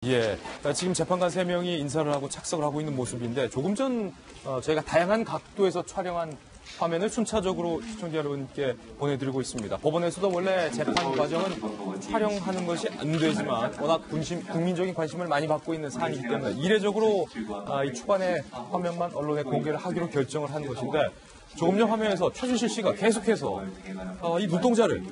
예, 지금 재판관 3명이 인사를 하고 착석을 하고 있는 모습인데 조금 전 저희가 다양한 각도에서 촬영한 화면을 순차적으로 시청자 여러분께 보내드리고 있습니다. 법원에서도 원래 재판 과정은 촬영하는 것이 안 되지만 워낙 국민적인 관심을 많이 받고 있는 사안이기 때문에 이례적으로 이 초반에 화면만 언론에 공개를 하기로 결정을 한 것인데 조금 전 화면에서 최순실 씨가 계속해서 이 눈동자를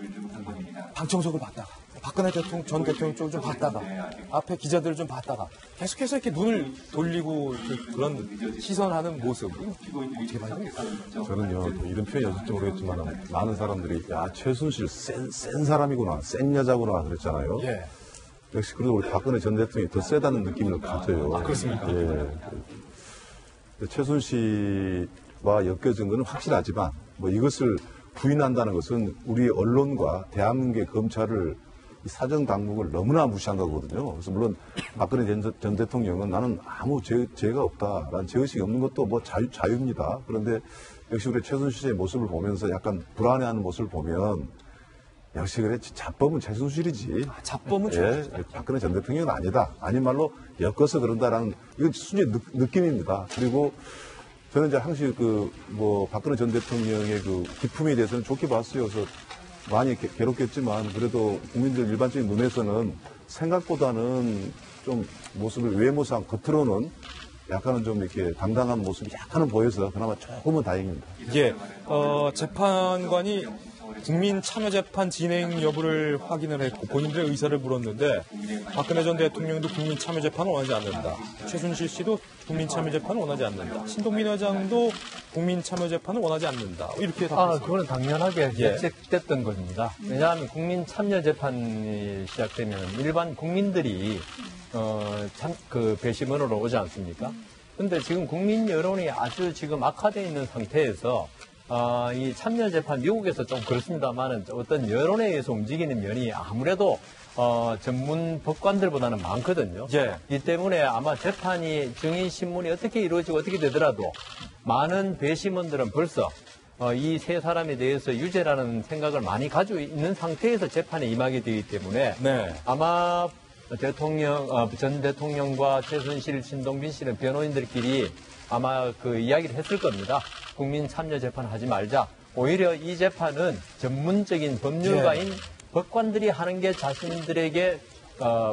방청석을 봤다가 박근혜 전 대통령 쪽을 좀 봤다가 앞에 기자들을 좀 봤다가 계속해서 이렇게 눈을 돌리고 그런 시선하는 모습 어떻게 봐요? 저는요 이런 표현이 어떨지 모르겠지만 많은 사람들이 야 최순실 센 사람이구나 센 여자구나 그랬잖아요. 예. 역시 그래도 우리 박근혜 전 대통령이 더 세다는 느낌을 가져요. 아 그렇습니까? 예. 최순실과 엮여진 것은 확실하지만 뭐 이것을 부인한다는 것은 우리 언론과 대한민국의 검찰을 이 사정 당국을 너무나 무시한 거거든요. 그래서 물론 박근혜 전 대통령은 나는 아무 죄가 없다. 난 죄의식이 없는 것도 뭐 자유입니다. 그런데 역시 우리 최순실 씨의 모습을 보면서 약간 불안해하는 모습을 보면 역시 그래 자법은 최순실이지. 자법은 예, 박근혜 전 대통령은 아니다. 아닌 말로 엮어서 그런다라는 이건 순전히 느낌입니다. 그리고 저는 이제 항상 박근혜 전 대통령의 그 기품에 대해서는 좋게 봤어요. 그래서 많이 괴롭겠지만 그래도 국민들 일반적인 눈에서는 생각보다는 좀 모습을 외모상 겉으로는 약간은 좀 이렇게 당당한 모습이 약간은 보여서 그나마 조금은 다행입니다. 예, 재판관이 국민참여재판 진행 여부를 확인을 했고 본인들의 의사를 물었는데 박근혜 전 대통령도 국민참여재판을 원하지 않는다. 최순실 씨도 국민참여재판을 원하지 않는다. 신동민 회장도 국민참여재판을 원하지 않는다. 이렇게 답했습니다. 그거는 당연하게 예측됐던 겁니다. 왜냐하면 국민참여재판이 시작되면 일반 국민들이 배심원으로 오지 않습니까? 그런데 지금 국민 여론이 아주 지금 악화되어 있는 상태에서 이 참여재판, 미국에서 좀 그렇습니다만은 어떤 여론에 의해서 움직이는 면이 아무래도 전문 법관들보다는 많거든요. 예. 이 때문에 아마 재판이 증인신문이 어떻게 이루어지고 어떻게 되더라도 많은 배심원들은 벌써 이 세 사람에 대해서 유죄라는 생각을 많이 가지고 있는 상태에서 재판에 임하게 되기 때문에 네. 아마 전 대통령과 최순실, 신동빈 씨는 변호인들끼리 아마 그 이야기를 했을 겁니다. 국민 참여 재판 하지 말자. 오히려 이 재판은 전문적인 법률가인 법관들이 하는 게 자신들에게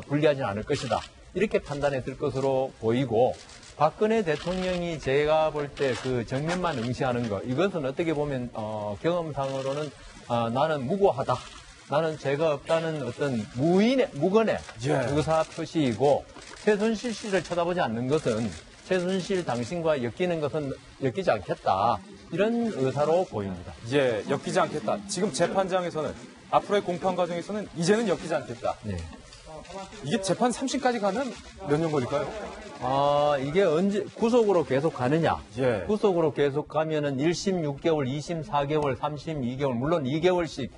불리하지는 않을 것이다. 이렇게 판단했을 것으로 보이고 박근혜 대통령이 제가 볼 때 그 정면만 응시하는 거 이것은 어떻게 보면 경험상으로는 나는 무고하다. 나는 죄가 없다는 어떤 무건의 의사 표시이고 최순실 씨를 쳐다보지 않는 것은 최순실 당신과 엮이지 않겠다. 이런 의사로 보입니다. 예, 엮이지 않겠다. 지금 재판장에서는 앞으로의 공판 과정에서는 이제는 엮이지 않겠다. 네. 이게 재판 3심까지 가면 몇 년 걸릴까요? 이게 언제 구속으로 계속 가느냐? 예. 구속으로 계속 가면은 1심 6개월, 2심 4개월, 3심 2개월, 물론 2개월씩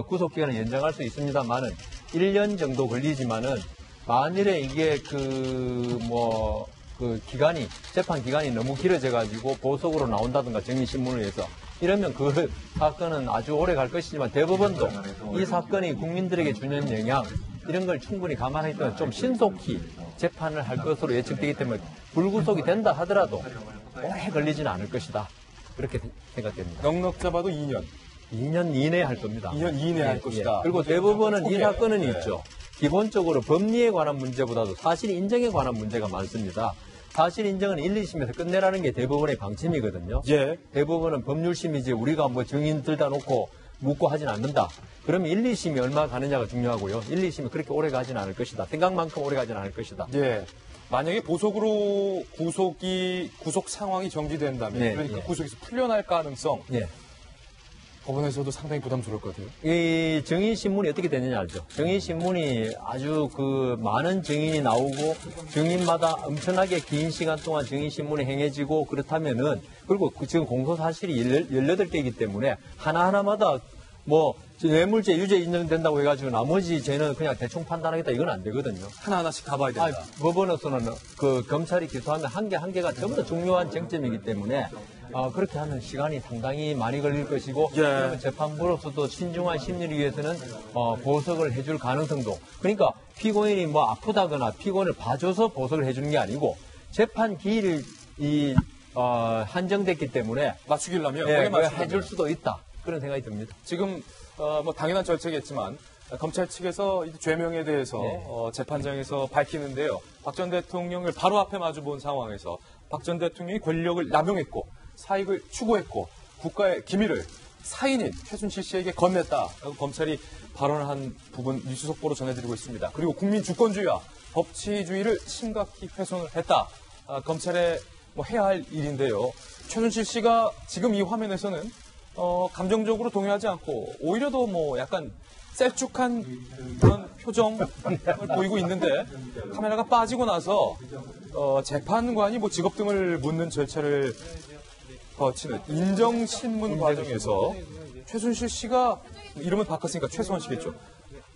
구속 기간을 연장할 수 있습니다만은 1년 정도 걸리지만은 만일에 이게 재판 기간이 너무 길어져가지고 보석으로 나온다든가 정의신문을 위해서 이러면 그 사건은 아주 오래 갈 것이지만 대법원도 이 사건이 국민들에게 주는 영향 이런 걸 충분히 감안하기 때문에 좀 신속히 재판을 할 것으로 예측되기 때문에 불구속이 된다 하더라도 오래 걸리지는 않을 것이다. 그렇게 생각됩니다. 넉넉 잡아도 2년. 2년 이내에 할 겁니다. 2년 이내에 할 것이다. 그리고 대부분은 이 사건은 있죠. 기본적으로 법리에 관한 문제보다도 사실 인정에 관한 문제가 많습니다. 사실 인정은 1, 2심에서 끝내라는 게 대부분의 방침이거든요. 예. 대부분은 법률심이지 우리가 증인 들다 놓고 묻고 하진 않는다. 그러면 1, 2심이 얼마 가느냐가 중요하고요. 1, 2심이 그렇게 오래 가진 않을 것이다. 생각만큼 오래 가진 않을 것이다. 예. 만약에 보석으로 구속 상황이 정지된다면 그러니까 구속에서 풀려날 가능성 법원에서도 상당히 부담스러울 것 같아요. 이 증인신문이 어떻게 되느냐 알죠? 증인신문이 아주 많은 증인이 나오고 증인마다 엄청나게 긴 시간 동안 증인신문이 행해지고 그렇다면은 그리고 지금 공소사실이 18개이기 때문에 하나하나마다 뭐 뇌물죄 유죄 인정된다고 해가지고 나머지 죄는 그냥 대충 판단하겠다 이건 안 되거든요. 하나하나씩 가봐야 된다. 법원에서는 그 검찰이 기소하면 한 개가 전부 다 중요한 쟁점이기 때문에 그렇게 하면 시간이 상당히 많이 걸릴 것이고 그러면 재판부로서도 신중한 심리를 위해서는 보석을 해줄 가능성도 그러니까 피고인이 뭐 아프다거나 피고인을 봐줘서 보석을 해주는 게 아니고 재판 기일이 한정됐기 때문에 맞추기려면 해줄 수도 있다 그런 생각이 듭니다. 지금 뭐 당연한 절차겠지만 검찰 측에서 이 죄명에 대해서 재판장에서 밝히는데요. 박 전 대통령을 바로 앞에 마주 본 상황에서 박 전 대통령이 권력을 남용했고 사익을 추구했고 국가의 기밀을 사인인 최순실 씨에게 건넸다라고 검찰이 발언한 부분 뉴스 속보로 전해드리고 있습니다. 그리고 국민 주권주의와 법치주의를 심각히 훼손을 했다. 검찰에 뭐 해야 할 일인데요. 최순실 씨가 지금 이 화면에서는 감정적으로 동요하지 않고 오히려 더 뭐 약간 셀쭉한 그런 표정을 보이고 있는데 카메라가 빠지고 나서 재판관이 뭐 직업 등을 묻는 절차를 거치는 인정신문 과정에서 최순실 씨가 이름을 바꿨으니까 최소한 씨겠죠.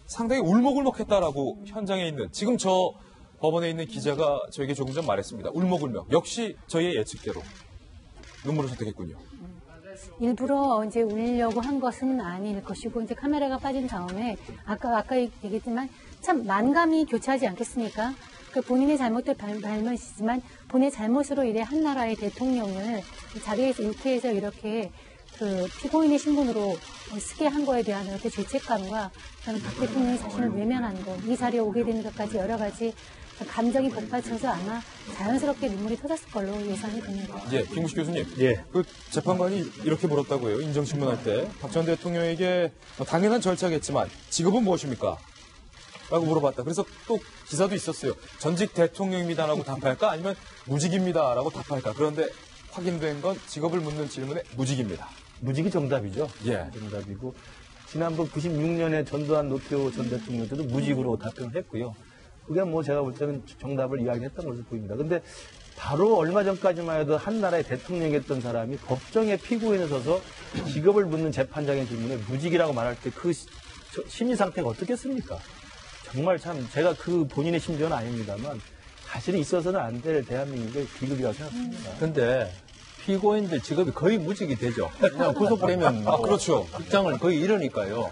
상당히 울먹울먹했다라고 현장에 있는 지금 저 법원에 있는 기자가 저에게 조금 전 말했습니다. 울먹울먹. 역시 저희의 예측대로 눈물을 선택했군요. 일부러 이제 울려고 한 것은 아닐 것이고 이제 카메라가 빠진 다음에 아까 얘기했지만 참 만감이 교차하지 않겠습니까? 그 본인의 잘못된 발못이지만 본인의 잘못으로 이래 한 나라의 대통령을 자리에서 일태에서 이렇게 그 피고인의 신분으로 쓰게 한 거에 대한 이렇게 죄책감과 저는 박 대통령이 자신을 외면한 거, 이 자리에 오게 되는 것까지 여러 가지 감정이 복받쳐서 아마 자연스럽게 눈물이 터졌을 걸로 예상이 됩니다. 예, 김구식 교수님. 예. 그 재판관이 이렇게 물었다고 해요. 인정신문 할 때. 박 전 대통령에게 당연한 절차겠지만 직업은 무엇입니까? 라고 물어봤다. 그래서 또 기사도 있었어요. 전직 대통령입니다라고 답할까? 아니면 무직입니다라고 답할까? 그런데 확인된 건 직업을 묻는 질문에 무직입니다. 무직이 정답이죠. 예. 정답이고 지난번 96년에 전두환 노태우 전 대통령 때도 무직으로 답변을 했고요. 그게 뭐 제가 볼 때는 정답을 이야기했던 것으로 보입니다. 근데 바로 얼마 전까지만 해도 한 나라의 대통령이었던 사람이 법정에 피고인에 서서 직업을 묻는 재판장의 질문에 무직이라고 말할 때 그 심리 상태가 어떻겠습니까? 정말 참 제가 그 본인의 심정은 아닙니다만 사실은 있어서는 안 될 대한민국의 비극이라고 생각합니다. 근데 피고인들 직업이 거의 무직이 되죠. 그냥 구속되면 그렇죠. 직장을 거의 잃으니까요.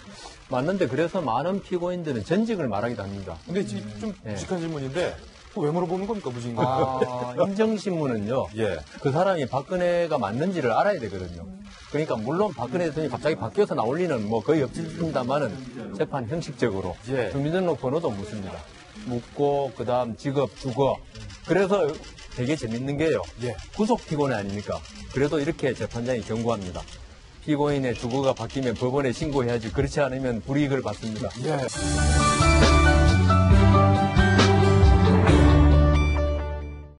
맞는데 그래서 많은 피고인들은 전직을 말하기도 합니다. 근데 좀 직한 질문인데 왜 물어보는 겁니까, 무직인 거? 인정신문은요. 예. 그 사람이 박근혜가 맞는지를 알아야 되거든요. 그러니까 물론 박근혜 대통령이 갑자기 바뀌어서 나올 리는 뭐 거의 없습니다만은 재판 형식적으로 예. 주민등록번호도 묻습니다. 묻고 그다음 직업, 주거. 그래서 되게 재밌는 게요. 예. 구속 피고인 아닙니까? 그래도 이렇게 재판장이 경고합니다. 피고인의 주거가 바뀌면 법원에 신고해야지 그렇지 않으면 불이익을 받습니다. 예.